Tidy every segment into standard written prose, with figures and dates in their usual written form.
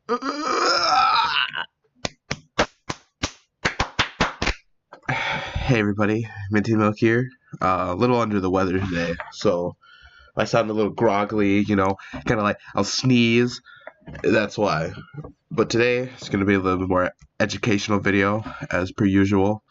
Hey everybody, Minty Milk here. A little under the weather today, so I sound a little groggly, kind of like I'll sneeze. That's why. But today it's going to be a little bit more educational video, as per usual.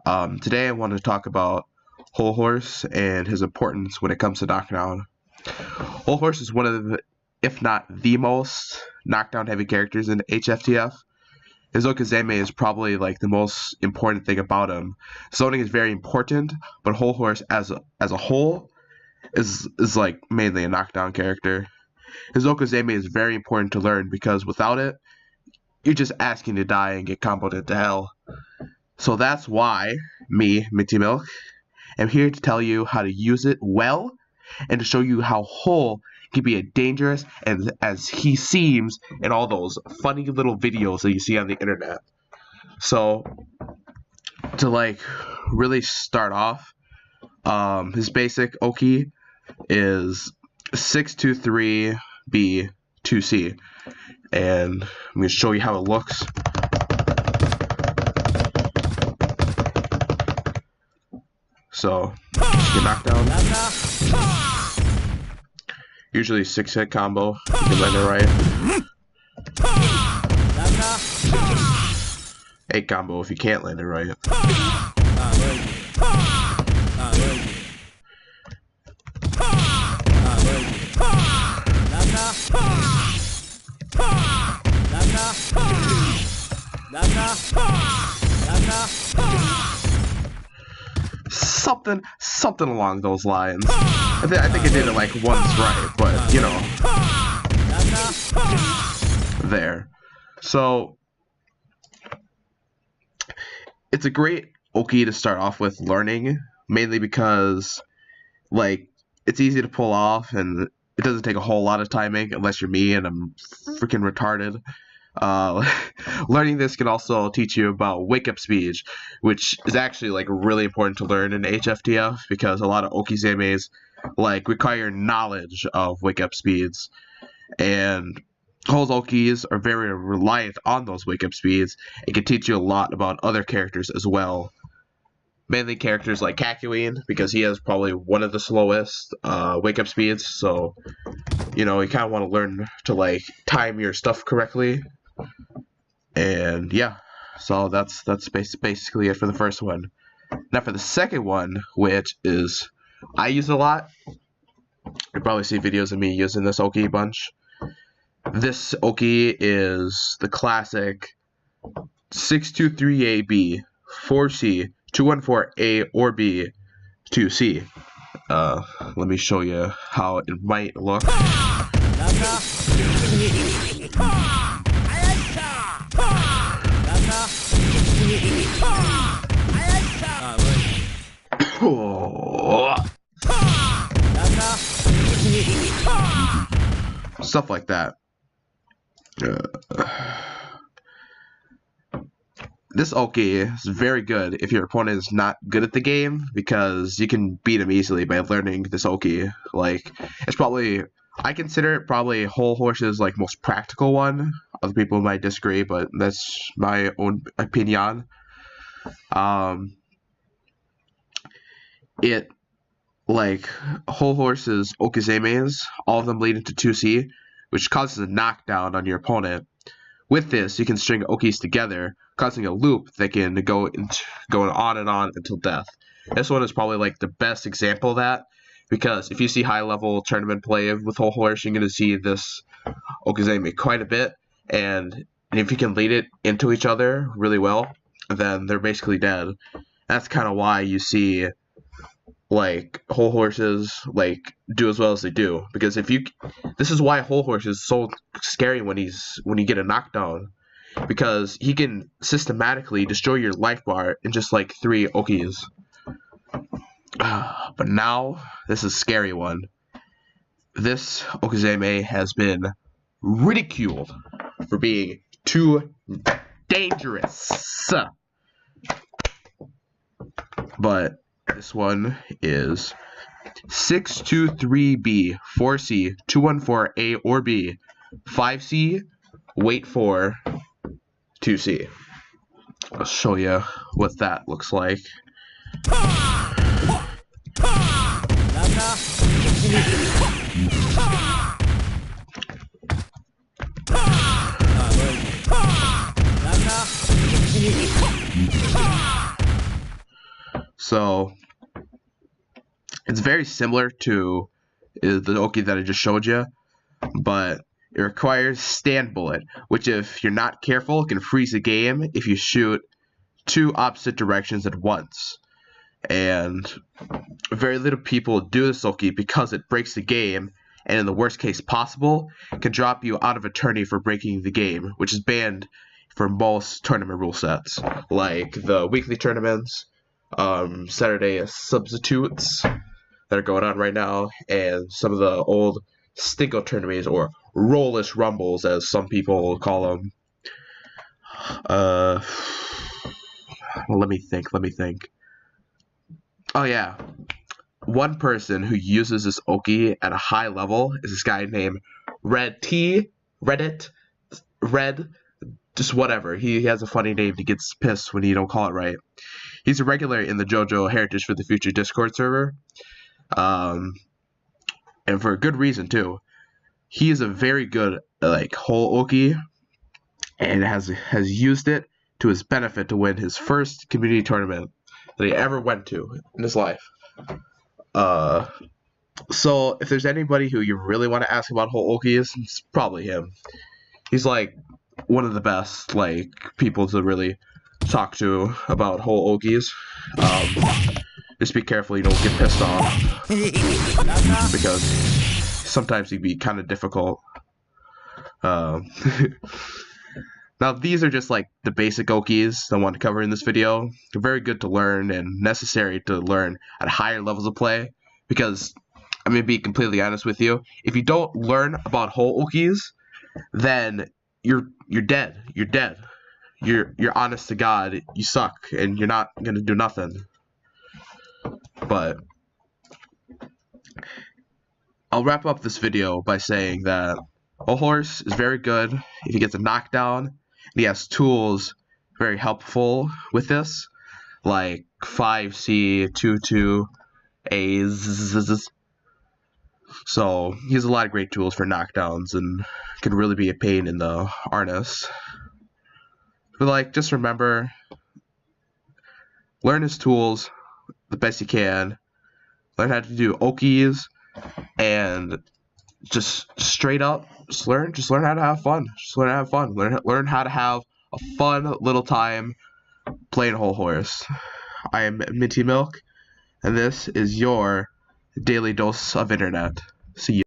Today I want to talk about Whole Horse and his importance when it comes to knockdown. Whole Horse is one of the, if not the most knockdown heavy characters in HFTF. His Okizemes is probably like the most important thing about him. Zoning is very important, but Whole Horse as a whole is like mainly a knockdown character. His Okizeme is very important to learn because without it, you're just asking to die and get comboed into hell. So that's why me, Minty Milk, am here to tell you how to use it well and to show you how Whole can be as dangerous as he seems in all those funny little videos that you see on the internet. So to like really start off, his basic Oki is 623B 2C, and I'm going to show you how it looks. So just get knocked down. Usually 6-hit combo. You can land it right. 8 combo if you can't land it right. Something along those lines. I think I did it like once right, but there. So it's a great Oki to start off with learning, mainly because like it's easy to pull off and it doesn't take a whole lot of timing unless you're me and I'm freaking retarded. Learning this can also teach you about wake-up speed, which is actually like really important to learn in HFTF because a lot of Okizemes like require knowledge of wake-up speeds, and Whole's Okis are very reliant on those wake-up speeds. It can teach you a lot about other characters as well, mainly characters like Kakyoin because he has probably one of the slowest wake-up speeds. So you kind of want to learn to like time your stuff correctly. And yeah, so that's basically it for the first one. Now for the second one, which is I use a lot. You probably see videos of me using this Oki a bunch. This Oki is the classic 623AB 4C 214A or B 2C. Let me show you how it might look. Stuff like that. This Oki is very good if your opponent is not good at the game because you can beat him easily by learning this Oki. Like, it's probably, I consider it probably Whole Horse's like most practical one. Other people might disagree, but that's my own opinion. It like Whole Horse's Okizemes, all of them lead into 2C, which causes a knockdown on your opponent. With this, you can string Okis together, causing a loop that can go going on and on until death. This one is probably like the best example of that, because if you see high-level tournament play with Whole Horse, you're going to see this Okizeme quite a bit, and if you can lead it into each other really well, then they're basically dead. That's kind of why you see like Whole Horses like do as well as they do, because this is why Whole Horse is so scary when you get a knockdown, because he can systematically destroy your life bar in just like 3 Okis. But now this is a scary one. This Okizeme has been ridiculed for being too dangerous, but this one is 623B 4C 214A or B 5C wait for 2C. I'll show you what that looks like. So it's very similar to the Oki that I just showed you, but it requires stand bullet, which if you're not careful can freeze the game if you shoot 2 opposite directions at once. And very little people do this Oki because it breaks the game, and in the worst case possible, can drop you out of a tourney for breaking the game, which is banned for most tournament rule sets, like the weekly tournaments, Saturday substitutes that are going on right now, and some of the old Stinko tournaments, or rollless rumbles as some people call them. Let me think. Oh yeah, one person who uses this Oki at a high level is this guy named Reddit, just whatever. He has a funny name. He gets pissed when you don't call it right. He's a regular in the JoJo Heritage for the Future Discord server, and for a good reason too. He is a very good whole Oki, and has used it to his benefit to win his first community tournament that he ever went to in his life. So if there's anybody who you really want to ask about whole Okis, it's probably him. He's like one of the best people to really talk to about whole Okis. Just be careful you don't get pissed off, because sometimes he can be kind of difficult. Now these are just the basic Okis I want to cover in this video. They're very good to learn and necessary to learn at higher levels of play, because I'm going to be completely honest with you, if you don't learn about whole Okis, then you're dead. You're dead. You're honest to God, you suck, and you're not going to do nothing. But I'll wrap up this video by saying that a horse is very good if he gets a knockdown, and he has tools very helpful with this, like 5C, 2-2, A's. So he has a lot of great tools for knockdowns and can really be a pain in the harness. But just remember, learn his tools the best you can. Learn how to do Okis, and just straight up, just learn how to have fun. Learn how to have a fun little time playing whole horse. I am Minty Milk, and this is your daily dose of internet. See you.